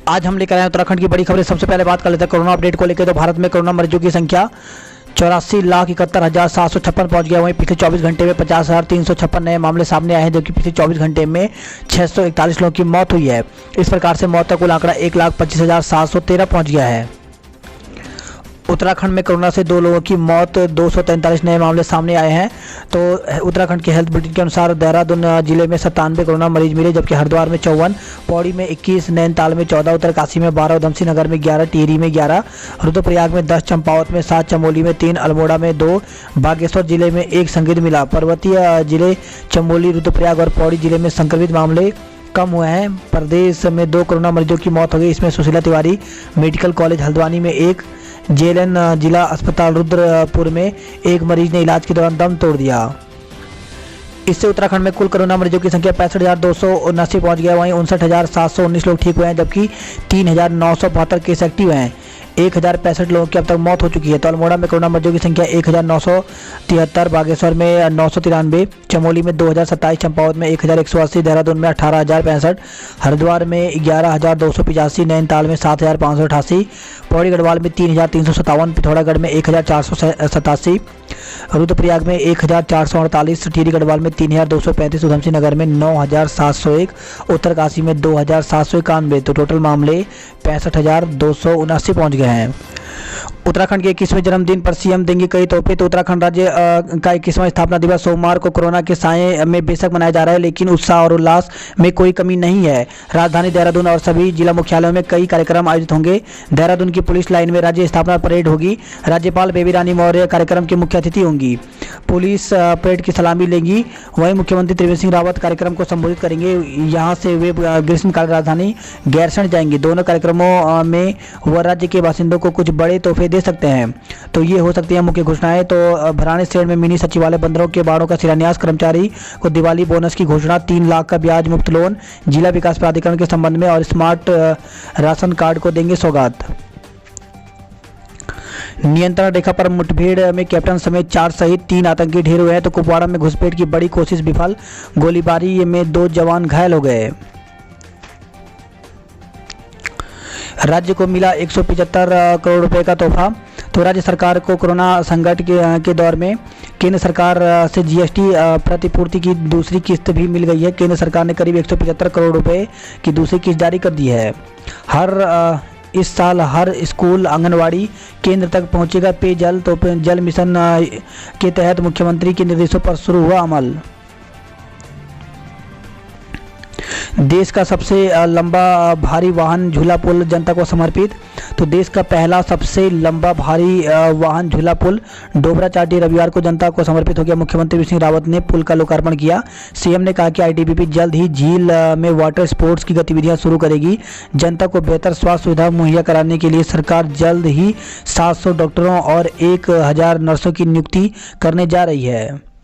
आज हम लेकर आए उत्तराखंड की बड़ी खबरें। सबसे पहले बात कर लेते हैं कोरोना अपडेट को लेकर। तो भारत में कोरोना मरीजों की संख्या 84,71,756 पहुंच गया। वहीं पिछले 24 घंटे में 50,356 नए मामले सामने आए हैं, जबकि पिछले 24 घंटे में 641 लोगों की मौत हुई है। इस प्रकार से मौत का कुल आंकड़ा 1,25,713 पहुंच गया है। उत्तराखंड में कोरोना से 2 लोगों की मौत, 243 नए मामले सामने आए हैं। तो उत्तराखंड के हेल्थ बुलेटिन के अनुसार देहरादून जिले में 97 कोरोना मरीज मिले, जबकि हरिद्वार में 54, पौड़ी में 21, नैनीताल में 14, उत्तरकाशी में 12, उधमसिंह नगर में 11, टिहरी में 11, रुद्रप्रयाग में 10, चंपावत में 7, चमोली में 3, अल्मोड़ा में 2, बागेश्वर जिले में 1 संदिग्ध मिला। पर्वतीय जिले चमोली, रुद्रप्रयाग और पौड़ी जिले में संक्रमित मामले कम हुए हैं। प्रदेश में 2 कोरोना मरीजों की मौत हो गई। इसमें सुशीला तिवारी मेडिकल कॉलेज हल्द्वानी में 1, जेएलएन जिला अस्पताल रुद्रपुर में 1 मरीज ने इलाज के दौरान दम तोड़ दिया। इससे उत्तराखंड में कुल कोरोना मरीजों की संख्या 65,279 पहुंच गया। वहीं 59,719 लोग ठीक हुए हैं, जबकि 3,972 केस एक्टिव हैं। 1,065 लोगों की अब तक मौत हो चुकी है। तो अल्मोड़ा में कोरोना मरीजों की संख्या 1,973, बागेश्वर में 993, चमोली में 2,027, चंपावत में 1,180, देहरादून में 18,065, हरिद्वार में 11,285, नैनीताल में 7,588, पौड़ी गढ़वाल में 3,357, पिथौरागढ़ में 1,487, रुद्रप्रयाग में 1,448, टिहरी गढ़वाल में 3,235, उधमसिंह नगर में 9,701, उत्तरकाशी में 2,791। तो टोटल मामले 65,279 पहुंच गए हैं। उत्तराखंड के 21वें जन्मदिन पर सीएम देंगे कई तोहफे। तो उत्तराखंड राज्य का 21वां स्थापना दिवस सोमवार को कोरोना के साए में बेशक मनाया जा रहा है, लेकिन उत्साह और उल्लास में कोई कमी नहीं है। राजधानी देहरादून और सभी जिला मुख्यालयों में कई कार्यक्रम आयोजित होंगे। देहरादून की पुलिस लाइन में राज्य स्थापना परेड होगी। राज्यपाल बेबी रानी मौर्य कार्यक्रम की मुख्य अतिथि होंगी। पुलिस परेड की सलामी लेंगी। वहीं मुख्यमंत्री त्रिवेंद्र सिंह रावत कार्यक्रम को संबोधित करेंगे। यहाँ से वे ग्रीष्मकालीन राजधानी गैरसैंण जाएंगे। दोनों कार्यक्रमों में वह राज्य के बासिंदों को कुछ बड़े तोहफे दे सकते हैं। तो ये हो सकती है मुख्य घोषणाएं। तो भराड़ीसैंण में मिनी सचिवालय, बंदरों के बाड़ों का शिलान्यास, कर्मचारी को दिवाली बोनस की घोषणा, 3 लाख का ब्याज मुक्त लोन जिला विकास प्राधिकरण के संबंध में, और स्मार्ट राशन कार्ड को देंगे सौगात। नियंत्रण रेखा पर मुठभेड़ में कैप्टन समेत 4 सहित 3 आतंकी ढेर हुए हैं। तो कुपवाड़ा में घुसपैठ की बड़ी कोशिश विफल, गोलीबारी में 2 जवान घायल हो गए। राज्य को मिला 175 करोड़ रुपए का तोहफा। तो राज्य सरकार को कोरोना संकट के दौर में केंद्र सरकार से जीएसटी प्रतिपूर्ति की दूसरी किस्त भी मिल गई है। केंद्र सरकार ने करीब 175 करोड़ रुपए की दूसरी किस्त जारी कर दी है। इस साल हर स्कूल, आंगनवाड़ी केंद्र तक पहुंचेगा पेयजल। तो जल मिशन के तहत मुख्यमंत्री के निर्देशों पर शुरू हुआ अमल। देश का सबसे लंबा भारी वाहन झूला पुल जनता को समर्पित। तो देश का पहला सबसे लंबा भारी वाहन झूला पुल डोबरा चाटी रविवार को जनता को समर्पित हो गया। मुख्यमंत्री त्रिवेंद्र सिंह रावत ने पुल का लोकार्पण किया। सीएम ने कहा कि आईटीबीपी जल्द ही झील में वाटर स्पोर्ट्स की गतिविधियां शुरू करेगी। जनता को बेहतर स्वास्थ्य सुविधा मुहैया कराने के लिए सरकार जल्द ही 700 डॉक्टरों और 1,000 नर्सों की नियुक्ति करने जा रही है।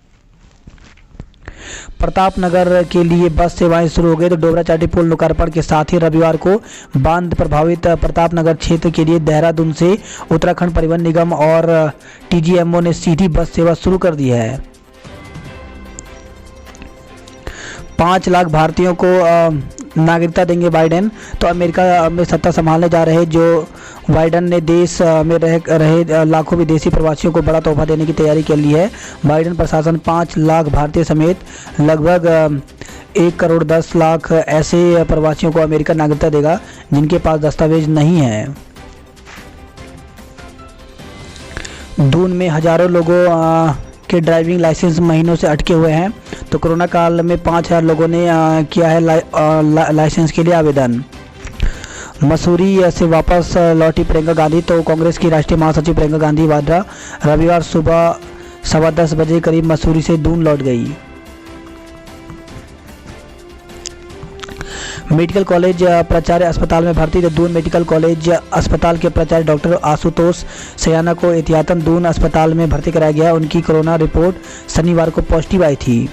प्रतापनगर के लिए बस सेवाएं शुरू हो गई। तो डोबरा चाटी पुल लोकार्पण के साथ ही रविवार को बांध प्रभावित प्रतापनगर क्षेत्र के लिए देहरादून से उत्तराखंड परिवहन निगम और टीजीएमओ ने सीधी बस सेवा शुरू कर दी है। 5 लाख भारतीयों को नागरिकता देंगे बाइडेन। तो अमेरिका में सत्ता संभालने जा रहे जो बाइडेन ने देश में रह रहे लाखों विदेशी प्रवासियों को बड़ा तोहफा देने की तैयारी कर ली है। बाइडेन प्रशासन 5 लाख भारतीय समेत लगभग 1 करोड़ 10 लाख ऐसे प्रवासियों को अमेरिका नागरिकता देगा जिनके पास दस्तावेज नहीं है। दून में हजारों लोगों के ड्राइविंग लाइसेंस महीनों से अटके हुए हैं। तो कोरोना काल में 5,000 लोगों ने किया है लाइसेंस के लिए आवेदन। मसूरी से वापस लौटी प्रियंका गांधी। तो कांग्रेस की राष्ट्रीय महासचिव प्रियंका गांधी वाड्रा रविवार सुबह 10:15 बजे करीब मसूरी से दून लौट गई। मेडिकल कॉलेज प्राचार्य अस्पताल में भर्ती। तो दून मेडिकल कॉलेज अस्पताल के प्राचार्य डॉक्टर आशुतोष सयाना को एहतियातन दून अस्पताल में भर्ती कराया गया। उनकी कोरोना रिपोर्ट शनिवार को पॉजिटिव आई थी।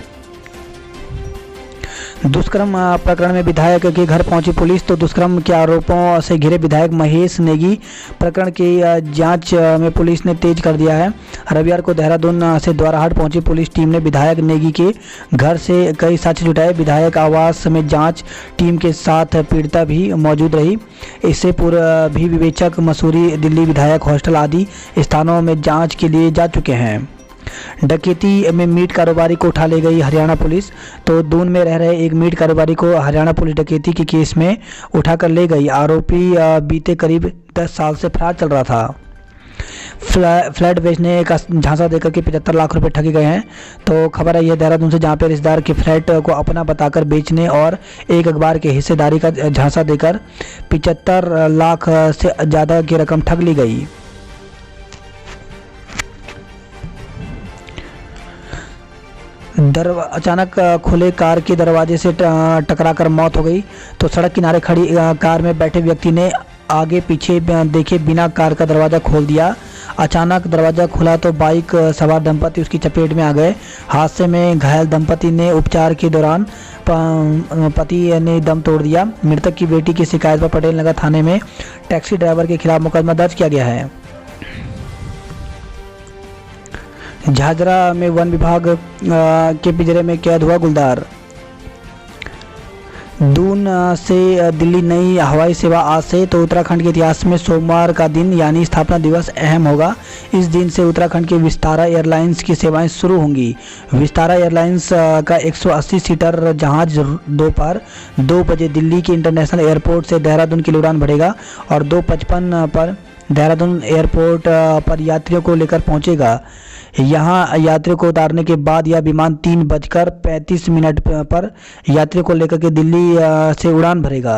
दुष्कर्म प्रकरण में विधायक के घर पहुंची पुलिस। तो दुष्कर्म के आरोपों से घिरे विधायक महेश नेगी प्रकरण की जांच में पुलिस ने तेज कर दिया है। रविवार को देहरादून से द्वाराहाट पहुंची पुलिस टीम ने विधायक नेगी के घर से कई साक्ष्य जुटाए। विधायक आवास में जांच टीम के साथ पीड़िता भी मौजूद रही। इससे पूर्व भी विवेचक मसूरी, दिल्ली विधायक हॉस्टल आदि स्थानों में जाँच के लिए जा चुके हैं। डकैती में मीट कारोबारी को उठा ले गई हरियाणा पुलिस। तो दून में रह रहे एक मीट कारोबारी को हरियाणा पुलिस डकैती के केस में उठाकर ले गई। आरोपी बीते करीब 10 साल से फरार चल रहा था। फ्लैट बेचने का झांसा देकर के 75 लाख रुपए ठगे गए हैं। तो खबर है यह देहरादून से, जहां पे रिश्तेदार के फ्लैट को अपना बताकर बेचने और एक अखबार के हिस्सेदारी का झांसा देकर 75 लाख से ज़्यादा की रकम ठग ली गई। अचानक खुले कार के दरवाजे से टकराकर मौत हो गई। तो सड़क किनारे खड़ी कार में बैठे व्यक्ति ने आगे पीछे देखे बिना कार का दरवाज़ा खोल दिया। अचानक दरवाज़ा खुला तो बाइक सवार दंपति उसकी चपेट में आ गए। हादसे में घायल दंपति ने उपचार के दौरान पति ने दम तोड़ दिया। मृतक की बेटी की शिकायत पर पटेल नगर थाने में टैक्सी ड्राइवर के खिलाफ मुकदमा दर्ज किया गया है। झाझरा में वन विभाग के पिंजरे में कैद हुआ गुलदार। दून से दिल्ली नई हवाई सेवा आज से। तो उत्तराखंड के इतिहास में सोमवार का दिन यानी स्थापना दिवस अहम होगा। इस दिन से उत्तराखंड के विस्तारा एयरलाइंस की सेवाएं शुरू होंगी। विस्तारा एयरलाइंस का 180 सीटर जहाज दोपहर 2 बजे दिल्ली के इंटरनेशनल एयरपोर्ट से देहरादून के लिए उड़ान भरेगा और 2:55 पर देहरादून एयरपोर्ट पर यात्रियों को लेकर पहुंचेगा। यहाँ यात्रियों को उतारने के बाद यह विमान 3:35 पर यात्रियों को लेकर के दिल्ली से उड़ान भरेगा।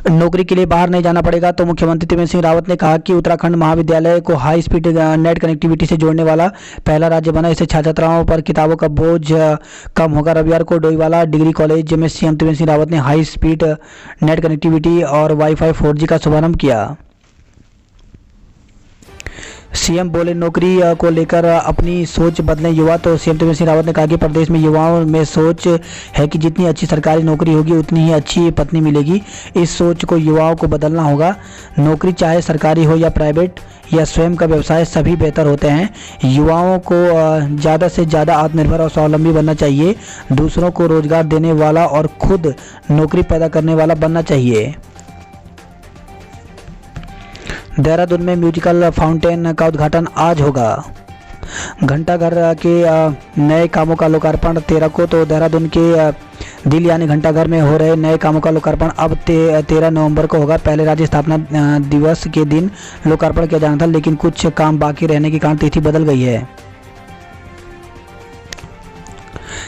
नौकरी के लिए बाहर नहीं जाना पड़ेगा। तो मुख्यमंत्री त्रिवेंद्र सिंह रावत ने कहा कि उत्तराखंड महाविद्यालय को हाई स्पीड नेट कनेक्टिविटी से जोड़ने वाला पहला राज्य बना। इससे छात्र छात्राओं पर किताबों का बोझ कम होगा। रविवार को डोईवाला डिग्री कॉलेज में सीएम त्रिवेंद्र सिंह रावत ने हाई स्पीड नेट कनेक्टिविटी और वाईफाई 4G का शुभारंभ किया। सीएम बोले नौकरी को लेकर अपनी सोच बदलें युवा। तो सीएम त्रिवेंद्र सिंह रावत ने कहा कि प्रदेश में युवाओं में सोच है कि जितनी अच्छी सरकारी नौकरी होगी उतनी ही अच्छी पत्नी मिलेगी। इस सोच को युवाओं को बदलना होगा। नौकरी चाहे सरकारी हो या प्राइवेट या स्वयं का व्यवसाय, सभी बेहतर होते हैं। युवाओं को ज़्यादा से ज़्यादा आत्मनिर्भर और स्वावलंबी बनना चाहिए। दूसरों को रोजगार देने वाला और खुद नौकरी पैदा करने वाला बनना चाहिए। देहरादून में म्यूजिकल फाउंटेन का उद्घाटन आज होगा। घंटाघर के नए कामों का लोकार्पण 13 को। तो देहरादून के दिल यानी घंटाघर में हो रहे नए कामों का लोकार्पण अब 13 नवंबर को होगा। पहले राज्य स्थापना दिवस के दिन लोकार्पण किया जाना था, लेकिन कुछ काम बाकी रहने के कारण तिथि बदल गई है।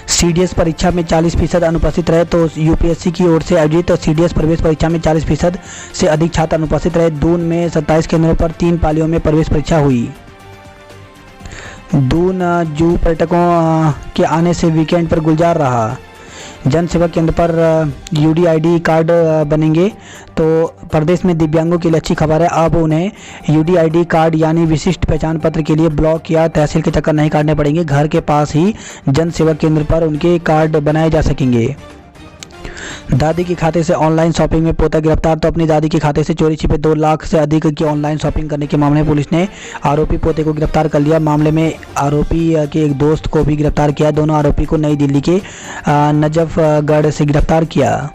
सीडीएस परीक्षा में 40% अनुपस्थित रहे। तो यूपीएससी की ओर से आयोजित सीडीएस प्रवेश परीक्षा में 40% से अधिक छात्र अनुपस्थित रहे। दून में 27 केंद्रों पर 3 पालियों में प्रवेश परीक्षा हुई। दून जू पर्यटकों के आने से वीकेंड पर गुलजार रहा। जन सेवा केंद्र पर यूडीआईडी कार्ड बनेंगे। तो प्रदेश में दिव्यांगों के लिए अच्छी खबर है। अब उन्हें यूडीआईडी कार्ड यानी विशिष्ट पहचान पत्र के लिए ब्लॉक या तहसील के चक्कर नहीं काटने पड़ेंगे। घर के पास ही जन सेवा केंद्र पर उनके कार्ड बनाए जा सकेंगे। दादी के खाते से ऑनलाइन शॉपिंग में पोता गिरफ्तार। तो अपनी दादी के खाते से चोरी छिपे 2 लाख से अधिक की ऑनलाइन शॉपिंग करने के मामले में पुलिस ने आरोपी पोते को गिरफ्तार कर लिया। मामले में आरोपी के एक दोस्त को भी गिरफ्तार किया। दोनों आरोपी को नई दिल्ली के नजफगढ़ से गिरफ्तार किया।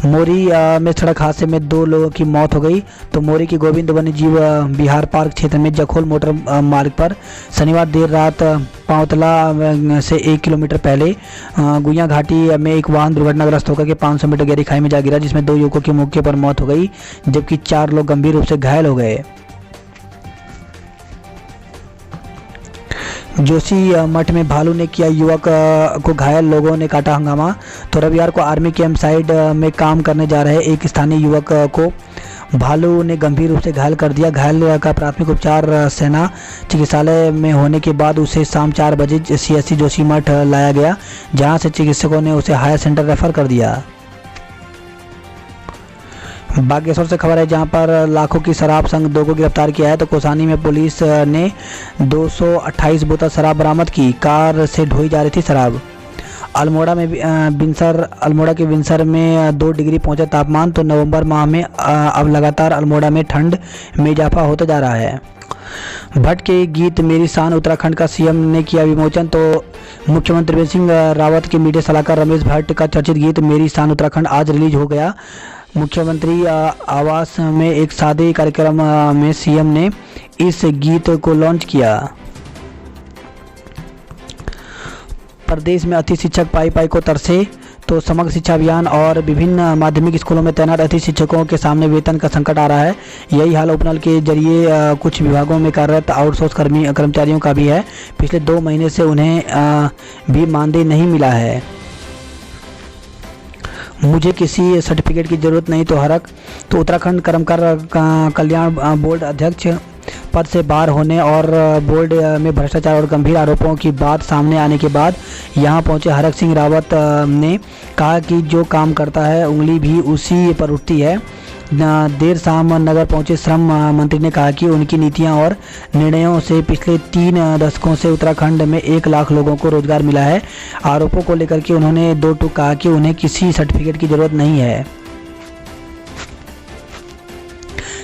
मोरी में सड़क हादसे में 2 लोगों की मौत हो गई। तो मोरी के गोविंद वन्यजीव विहार पार्क क्षेत्र में जखोल मोटर मार्ग पर शनिवार देर रात पांवतला से 1 किलोमीटर पहले गुइया घाटी में एक वाहन दुर्घटनाग्रस्त होकर के 500 मीटर गहरी खाई में जा गिरा, जिसमें 2 युवकों की मौके पर मौत हो गई, जबकि 4 लोग गंभीर रूप से घायल हो गए। जोशी मठ में भालू ने किया युवक को घायल, लोगों ने काटा हंगामा। तो रविवार को आर्मी कैंप साइड में काम करने जा रहे एक स्थानीय युवक को भालू ने गंभीर रूप से घायल कर दिया। घायल का प्राथमिक उपचार सेना चिकित्सालय में होने के बाद उसे शाम 4 बजे सीएससी जोशी मठ लाया गया, जहां से चिकित्सकों ने उसे हायर सेंटर रेफर कर दिया। बागेश्वर से खबर है, जहां पर लाखों की शराब संग 2 को गिरफ्तार किया है। तो कोसानी में पुलिस ने 228 बोतल शराब बरामद की। कार से ढोई जा रही थी शराब। अल्मोड़ा के बिनसर में 2 डिग्री पहुंचा तापमान। तो नवंबर माह में अब लगातार अल्मोड़ा में ठंड में इजाफा होता जा रहा है। भट्ट के गीत मेरी शान उत्तराखंड का सीएम ने किया विमोचन। तो मुख्यमंत्री त्रिवेंद्र सिंह रावत के मीडिया सलाहकार रमेश भट्ट का चर्चित गीत मेरी शान उत्तराखंड आज रिलीज हो गया। मुख्यमंत्री आवास में एक सादे कार्यक्रम में सीएम ने इस गीत को लॉन्च किया। प्रदेश में अतिथि शिक्षक पाई पाई को तरसे। तो समग्र शिक्षा अभियान और विभिन्न माध्यमिक स्कूलों में तैनात अतिथि शिक्षकों के सामने वेतन का संकट आ रहा है। यही हाल उपनल के जरिए कुछ विभागों में कार्यरत आउटसोर्स कर्मचारियों का भी है। पिछले 2 महीने से उन्हें भी मानदेय नहीं मिला है। मुझे किसी सर्टिफिकेट की ज़रूरत नहीं तो हरक। तो उत्तराखंड कर्मकार कल्याण बोर्ड अध्यक्ष पद से बाहर होने और बोर्ड में भ्रष्टाचार और गंभीर आरोपों की बात सामने आने के बाद यहां पहुंचे हरक सिंह रावत ने कहा कि जो काम करता है उंगली भी उसी पर उठती है। देर शाम नगर पहुंचे श्रम मंत्री ने कहा कि उनकी नीतियां और निर्णयों से पिछले 3 दशकों से उत्तराखंड में 1 लाख लोगों को रोजगार मिला है। आरोपों को लेकर के उन्होंने 2 टूक कहा कि उन्हें किसी सर्टिफिकेट की जरूरत नहीं है।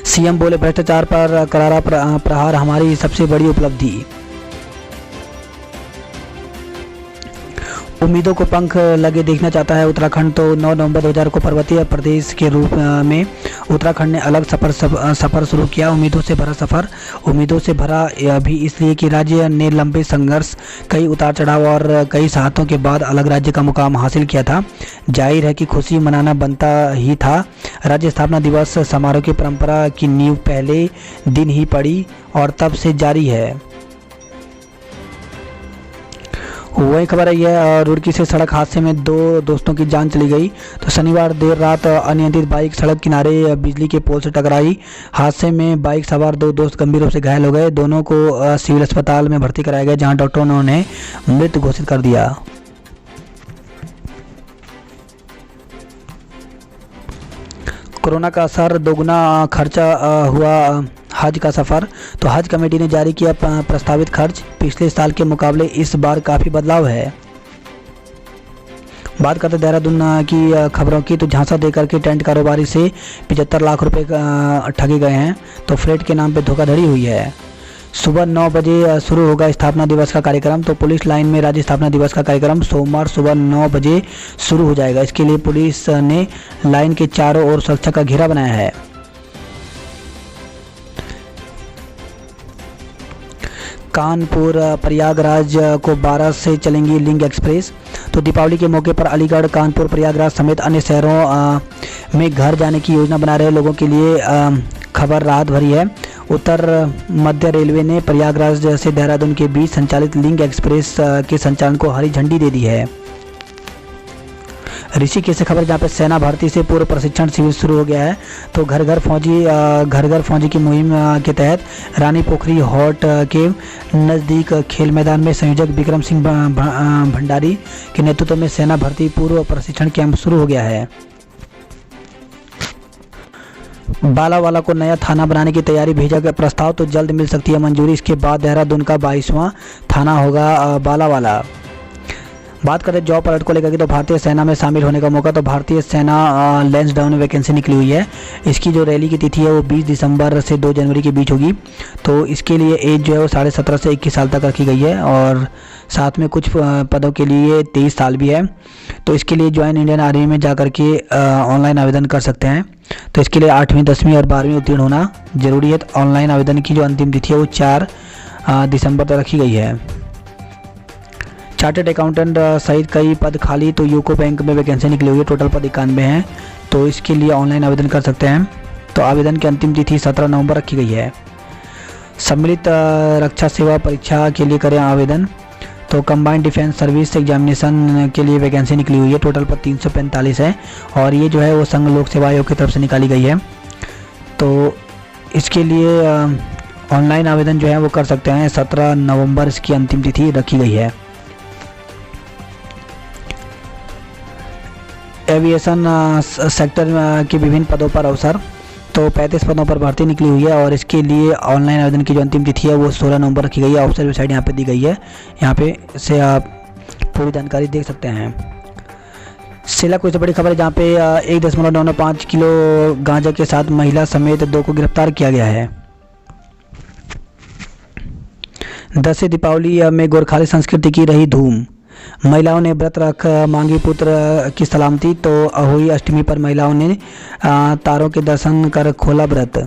सीएम बोले भ्रष्टाचार पर करारा प्रहार हमारी सबसे बड़ी उपलब्धि। उम्मीदों को पंख लगे देखना चाहता है उत्तराखंड। तो 9 नवंबर 2000 को पर्वतीय प्रदेश के रूप में उत्तराखंड ने अलग सफ़र शुरू किया। उम्मीदों से भरा सफ़र। उम्मीदों से भरा भी इसलिए कि राज्य ने लंबे संघर्ष, कई उतार चढ़ाव और कई साहतों के बाद अलग राज्य का मुकाम हासिल किया था। जाहिर है कि खुशी मनाना बनता ही था। राज्य स्थापना दिवस समारोह की परंपरा की नींव पहले दिन ही पड़ी और तब से जारी है। वही खबर है रुड़की से सड़क हादसे में 2 दोस्तों की जान चली गई। तो शनिवार देर रात अनियंत्रित बाइक सड़क किनारे बिजली के पोल से टकराई। हादसे में बाइक सवार 2 दोस्त गंभीर रूप से घायल हो गए। दोनों को सिविल अस्पताल में भर्ती कराया गया, जहां डॉक्टरों ने उन्हें मृत घोषित कर दिया। कोरोना का असर, दोगुना खर्चा हुआ हज का सफ़र। तो हज कमेटी ने जारी किया प्रस्तावित खर्च। पिछले साल के मुकाबले इस बार काफ़ी बदलाव है। बात करते देहरादून की खबरों की। तो झांसा देकर के टेंट कारोबारी से 75 लाख रुपए ठगे गए हैं। तो फ्लैट के नाम पे धोखाधड़ी हुई है। सुबह 9 बजे शुरू होगा स्थापना दिवस का कार्यक्रम। तो पुलिस लाइन में राज्य स्थापना दिवस का कार्यक्रम सोमवार सुबह 9 बजे शुरू हो जाएगा। इसके लिए पुलिस ने लाइन के चारों ओर सुरक्षा का घेरा बनाया है। कानपुर प्रयागराज को 12 से चलेंगी लिंक एक्सप्रेस। तो दीपावली के मौके पर अलीगढ़, कानपुर, प्रयागराज समेत अन्य शहरों में घर जाने की योजना बना रहे लोगों के लिए खबर राहत भरी है। उत्तर मध्य रेलवे ने प्रयागराज से देहरादून के बीच संचालित लिंक एक्सप्रेस के संचालन को हरी झंडी दे दी है। ऋषिकेश से खबर, जहाँ पे सेना भर्ती से पूर्व प्रशिक्षण शिविर शुरू हो गया है। तो घर घर फौजी की मुहिम के तहत रानी पोखरी हॉट के नज़दीक खेल मैदान में संयोजक विक्रम सिंह भंडारी के नेतृत्व में सेना भर्ती पूर्व प्रशिक्षण कैंप शुरू हो गया है। बालावाला को नया थाना बनाने की तैयारी, भेजा गया प्रस्ताव। तो जल्द मिल सकती है मंजूरी। इसके बाद देहरादून का 22वां थाना होगा बालावाला। बात करें जॉब अलर्ट को लेकर के। तो भारतीय सेना में शामिल होने का मौका। तो भारतीय सेना लैंसडाउन में वैकेंसी निकली हुई है। इसकी जो रैली की तिथि है वो 20 दिसंबर से 2 जनवरी के बीच होगी। तो इसके लिए एज जो है वो 17.5 से 21 साल तक रखी गई है और साथ में कुछ पदों के लिए 23 साल भी है। तो इसके लिए ज्वाइन इंडियन आर्मी में जाकर के ऑनलाइन आवेदन कर सकते हैं। तो इसके लिए 8वीं, 10वीं और 12वीं उत्तीर्ण होना जरूरी है। तो ऑनलाइन आवेदन की जो अंतिम तिथि है वो 4 दिसंबर तक रखी गई है। चार्टर्ड अकाउंटेंट सहित कई पद खाली। तो यूको बैंक में वैकेंसी निकली हुई है। टोटल पद 91 हैं। तो इसके लिए ऑनलाइन आवेदन कर सकते हैं। तो आवेदन की अंतिम तिथि 17 नवंबर रखी गई है। सम्मिलित रक्षा सेवा परीक्षा के लिए करें आवेदन। तो कंबाइंड डिफेंस सर्विस एग्जामिनेशन के लिए वैकेंसी निकली हुई है। टोटल पद 345 है और ये जो है वो संघ लोक सेवा आयोग की तरफ से निकाली गई है। तो इसके लिए ऑनलाइन आवेदन जो है वो कर सकते हैं। 17 नवंबर इसकी अंतिम तिथि रखी गई है। एविएशन सेक्टर के विभिन्न पदों पर अवसर। तो 35 पदों पर भर्ती निकली हुई है और इसके लिए ऑनलाइन आवेदन की जो अंतिम तिथि है वो 16 नवंबर रखी गई है। ऑफिशियल वेबसाइट यहाँ पे दी गई है। यहाँ पे से आप पूरी जानकारी देख सकते हैं। सेला कोई से बड़ी खबर है जहाँ पे 1.995 किलो गांजा के साथ महिला समेत 2 को गिरफ्तार किया गया है। 10 दीपावली में गोरखाली संस्कृति की रही धूम। महिलाओं ने व्रत रख मांगी पुत्र की सलामती। तो अहोई अष्टमी पर महिलाओं ने तारों के दर्शन कर खोला व्रत।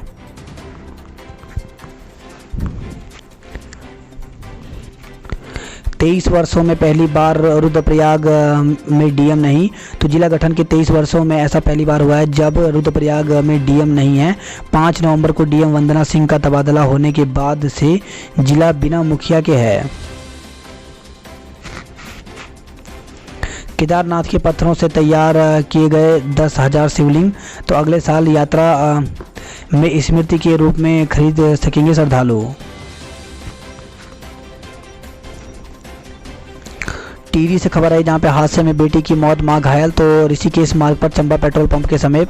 तेईस वर्षों में पहली बार रुद्रप्रयाग में डीएम नहीं। तो जिला गठन के 23 वर्षों में ऐसा पहली बार हुआ है जब रुद्रप्रयाग में डीएम नहीं है। 5 नवंबर को डीएम वंदना सिंह का तबादला होने के बाद से जिला बिना मुखिया के है। केदारनाथ के पत्थरों से तैयार किए गए 10,000 शिवलिंग तो अगले साल यात्रा में स्मृति के रूप में खरीद सकेंगे श्रद्धालु। टिहरी से खबर आई जहां पे हादसे में बेटी की मौत, मां घायल। तो ऋषिकेश मार्ग पर चंबा पेट्रोल पंप के समीप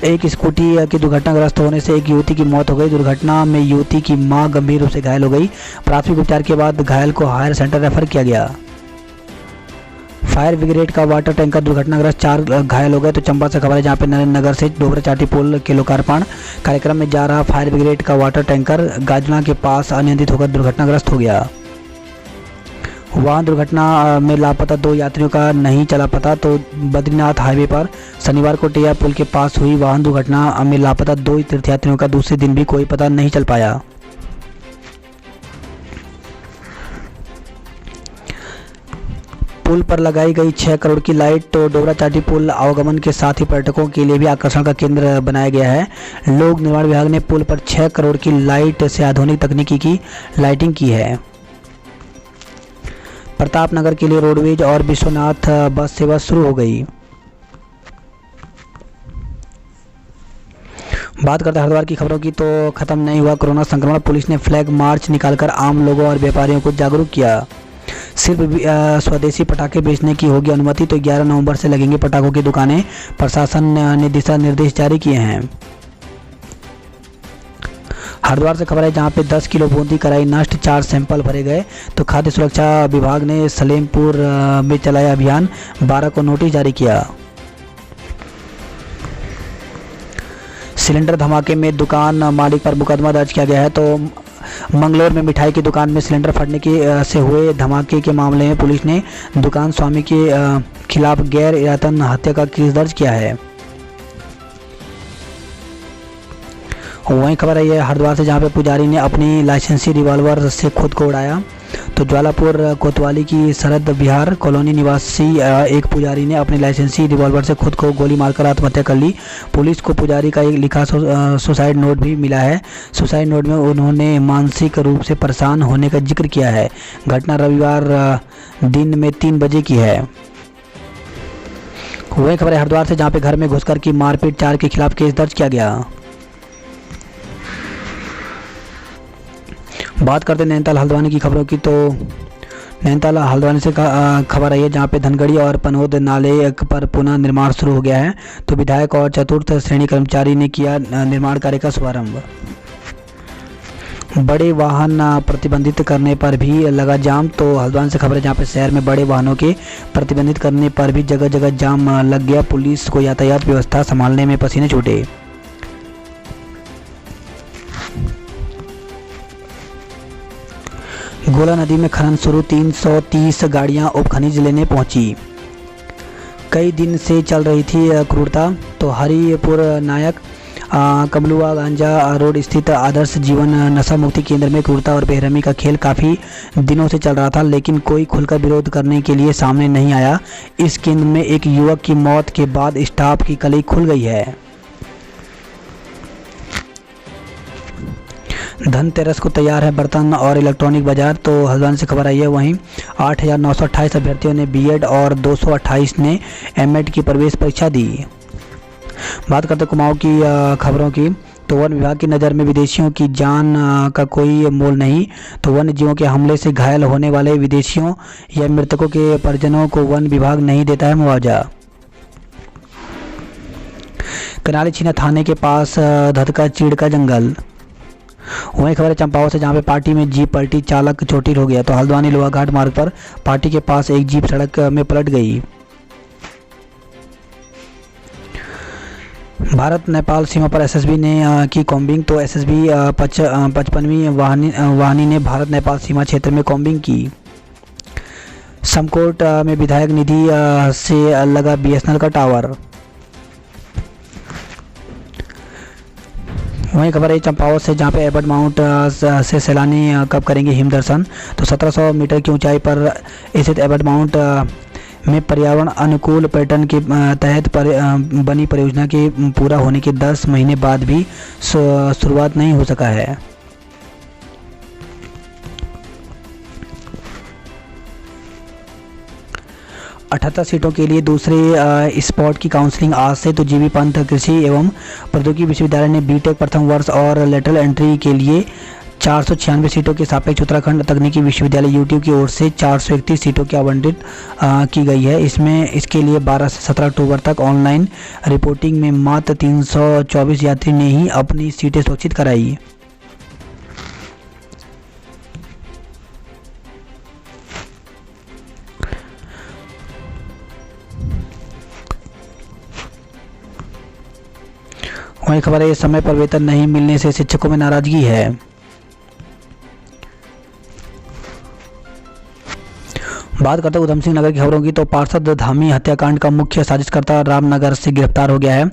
एक स्कूटी के दुर्घटनाग्रस्त होने से एक युवती की मौत हो गई। दुर्घटना में युवती की मां गंभीर रूप से घायल हो गई। प्राथमिक उपचार के बाद घायल को हायर सेंटर रेफर किया गया। फायर ब्रिगेड का वाटर टैंकर दुर्घटनाग्रस्त, 4 घायल हो गए। तो चंबा से खबर है जहाँ पे नरेंद्र नगर से डोबरा चाटी पुल के लोकार्पण कार्यक्रम में जा रहा फायर ब्रिगेड का वाटर टैंकर गाजना के पास अनियंत्रित होकर दुर्घटनाग्रस्त हो गया। वाहन दुर्घटना में लापता 2 यात्रियों का नहीं चला पता। तो बद्रीनाथ हाईवे पर शनिवार को टेया पुल के पास हुई वाहन दुर्घटना में लापता 2 तीर्थयात्रियों का दूसरे दिन भी कोई पता नहीं चल पाया। पुल पर लगाई गई 6 करोड़ की लाइट। तो डोबरा चाटी पुल आवागमन के साथ ही पर्यटकों के लिए भी आकर्षण का केंद्र बनाया गया है। लोक निर्माण विभाग ने पुल पर 6 करोड़ की लाइट से आधुनिक तकनीकी की लाइटिंग की है। प्रतापनगर के लिए रोडवेज और विश्वनाथ बस सेवा शुरू हो गई। बात करते हैं हरिद्वार की खबरों की। तो खत्म नहीं हुआ कोरोना संक्रमण। पुलिस ने फ्लैग मार्च निकालकर आम लोगों और व्यापारियों को जागरूक किया। सिर्फ स्वदेशी पटाखे बेचने की होगी अनुमति। तो 11 नवंबर से लगेंगे पटाखों की दुकानें। प्रशासन ने दिशा निर्देश जारी किए हैं। हरिद्वार से खबर है जहां पे 10 किलो बूंदी कराई नष्ट, 4 सैंपल भरे गए। तो खाद्य सुरक्षा विभाग ने सलेमपुर में चलाया अभियान, 12 को नोटिस जारी किया। सिलेंडर धमाके में दुकान मालिक पर मुकदमा दर्ज किया गया है। तो मंगलौर में मिठाई की दुकान में सिलेंडर फटने से हुए धमाके के मामले में पुलिस ने दुकान स्वामी के खिलाफ गैर इरादतन हत्या का केस दर्ज किया है। वहीं खबर है ये हरिद्वार से जहां पे पुजारी ने अपनी लाइसेंसी रिवॉल्वर से खुद को उड़ाया। तो ज्वालापुर कोतवाली की शरद विहार कॉलोनी निवासी एक पुजारी ने अपनी लाइसेंसी रिवॉल्वर से खुद को गोली मारकर आत्महत्या कर ली। पुलिस को पुजारी का एक लिखा सुसाइड नोट भी मिला है। सुसाइड नोट में उन्होंने मानसिक रूप से परेशान होने का जिक्र किया है। घटना रविवार दिन में 3 बजे की है। वही खबर है हरिद्वार से जहाँ पे घर में घुसकर की मारपीट, 4 के खिलाफ केस दर्ज किया गया। बात करते हैं नैनीताल हल्द्वानी की खबरों की। तो नैनीताल हल्द्वानी से खबर आई है जहाँ पे धनगढ़ी और पनोद नाले पर पुनः निर्माण शुरू हो गया है। तो विधायक और चतुर्थ श्रेणी कर्मचारी ने किया निर्माण कार्य का शुभारंभ। बड़े वाहन प्रतिबंधित करने पर भी लगा जाम। तो हल्द्वानी से खबर है जहाँ पे शहर में बड़े वाहनों के प्रतिबंधित करने पर भी जगह जगह जाम लग गया। पुलिस को यातायात व्यवस्था संभालने में पसीने छूटे। गोला नदी में खनन शुरू, 330 गाड़ियां उपखनिज लेने पहुंची। कई दिन से चल रही थी क्रूरता। तो हरिपुर नायक कमलुआ गांजा रोड स्थित आदर्श जीवन नशा मुक्ति केंद्र में क्रूरता और बेरहमी का खेल काफ़ी दिनों से चल रहा था, लेकिन कोई खुलकर विरोध करने के लिए सामने नहीं आया। इस केंद्र में एक युवक की मौत के बाद स्टाफ की कली खुल गई है। धनतेरस को तैयार है बर्तन और इलेक्ट्रॉनिक बाजार। तो हल्द्वानी से खबर आई है। वहीं 8,928 अभ्यर्थियों ने बीएड और 228 ने एमएड की प्रवेश परीक्षा दी। बात करते कुमाऊं की खबरों की। तो वन विभाग की नज़र में विदेशियों की जान का कोई मोल नहीं। तो वन्य जीवों के हमले से घायल होने वाले विदेशियों या मृतकों के परिजनों को वन विभाग नहीं देता है मुआवजा। कनाली छीना थाने के पास धधका चीड़ का जंगल। वहीं खबर है चंपावत से, जहां पे पार्टी में जीप पलटी, चालक चोटिल हो गया। तो हल्द्वानी लोहाघाट मार्ग पर पार्टी के पास एक जीप सड़क में पलट गई। भारत नेपाल सीमा पर एसएसबी ने की कॉम्बिंग। तो एसएसबी 55वीं वाहिनी ने भारत नेपाल सीमा क्षेत्र में कॉम्बिंग की। समकोट में विधायक निधि से लगा बीएसएनएल का टावर। वहीं खबर है चंपावत से, जहां पे एबट माउंट से सैलानी कब करेंगे हिम दर्शन। तो 1700 मीटर की ऊंचाई पर स्थित एबट माउंट में पर्यावरण अनुकूल पर्यटन के तहत बनी परियोजना के पूरा होने के 10 महीने बाद भी शुरुआत नहीं हो सका है। अठहत्तर सीटों के लिए दूसरे स्पॉट की काउंसलिंग आज से। तो जीबी पंत कृषि एवं प्रौद्योगिकी विश्वविद्यालय ने बीटेक प्रथम वर्ष और लेटरल एंट्री के लिए 496 सीटों के सापेक्ष उत्तराखंड तकनीकी विश्वविद्यालय यूट्यूब की ओर से 431 सीटों की आवंटित की गई है। इसके लिए 12 से 17 अक्टूबर तक ऑनलाइन रिपोर्टिंग में मात्र 324 यात्री ने ही अपनी सीटें सुरक्षित कराई। वही खबर है, समय पर वेतन नहीं मिलने से शिक्षकों में नाराजगी है। बात करते हैं उधम सिंह नगर की खबरों की। तो पार्षद धामी हत्याकांड का मुख्य साजिशकर्ता रामनगर से गिरफ्तार हो गया है।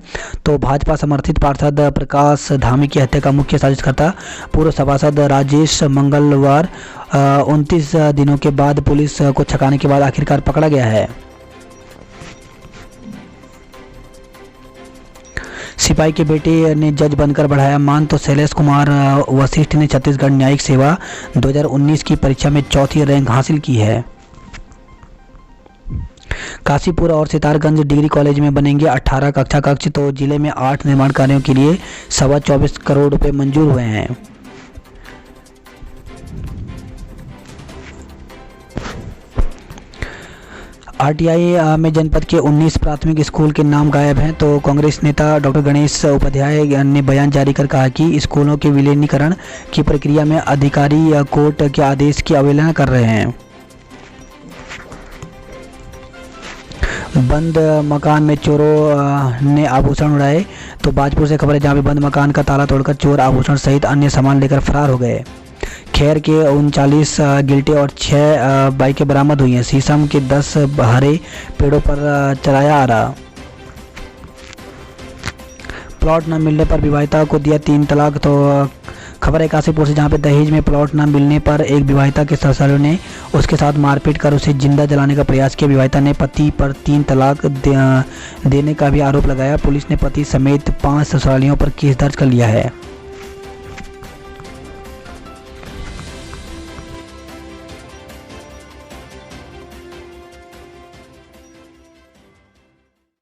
तो भाजपा समर्थित पार्षद प्रकाश धामी की हत्या का मुख्य साजिशकर्ता पूर्व सभासद राजेश मंगलवार 29 दिनों के बाद पुलिस को छकाने के बाद आखिरकार पकड़ा गया है। सिपाही के बेटे ने जज बनकर बढ़ाया मान। तो शैलेश कुमार वशिष्ठ ने छत्तीसगढ़ न्यायिक सेवा 2019 की परीक्षा में चौथी रैंक हासिल की है। काशीपुर और सितारगंज डिग्री कॉलेज में बनेंगे 18 कक्षा कक्ष। तो जिले में 8 निर्माण कार्यों के लिए 24.25 करोड़ रुपए मंजूर हुए हैं। आरटीआई में जनपद के 19 प्राथमिक स्कूल के नाम गायब हैं। तो कांग्रेस नेता डॉक्टर गणेश उपाध्याय ने बयान जारी कर कहा कि स्कूलों के विलीनीकरण की प्रक्रिया में अधिकारी कोर्ट के आदेश की अवहेलना कर रहे हैं। बंद मकान में चोरों ने आभूषण उड़ाए। तो बाजपुर से खबर है, जहां पे बंद मकान का ताला तोड़कर चोर आभूषण सहित अन्य सामान लेकर फरार हो गए। खैर के 39 गिल्टे और 6 बाइकें बरामद हुई हैं। शीशम के 10 हरे पेड़ों पर चलाया आ रहा। प्लॉट न मिलने पर विवाहिता को दिया 3 तलाक। तो खबर है काशीपुर से, जहां पे दहेज में प्लॉट न मिलने पर एक विवाहिता के ससुरालियों ने उसके साथ मारपीट कर उसे जिंदा जलाने का प्रयास किया। विवाहिता ने पति पर 3 तलाक देने का भी आरोप लगाया। पुलिस ने पति समेत 5 ससुरालियों पर केस दर्ज कर लिया है।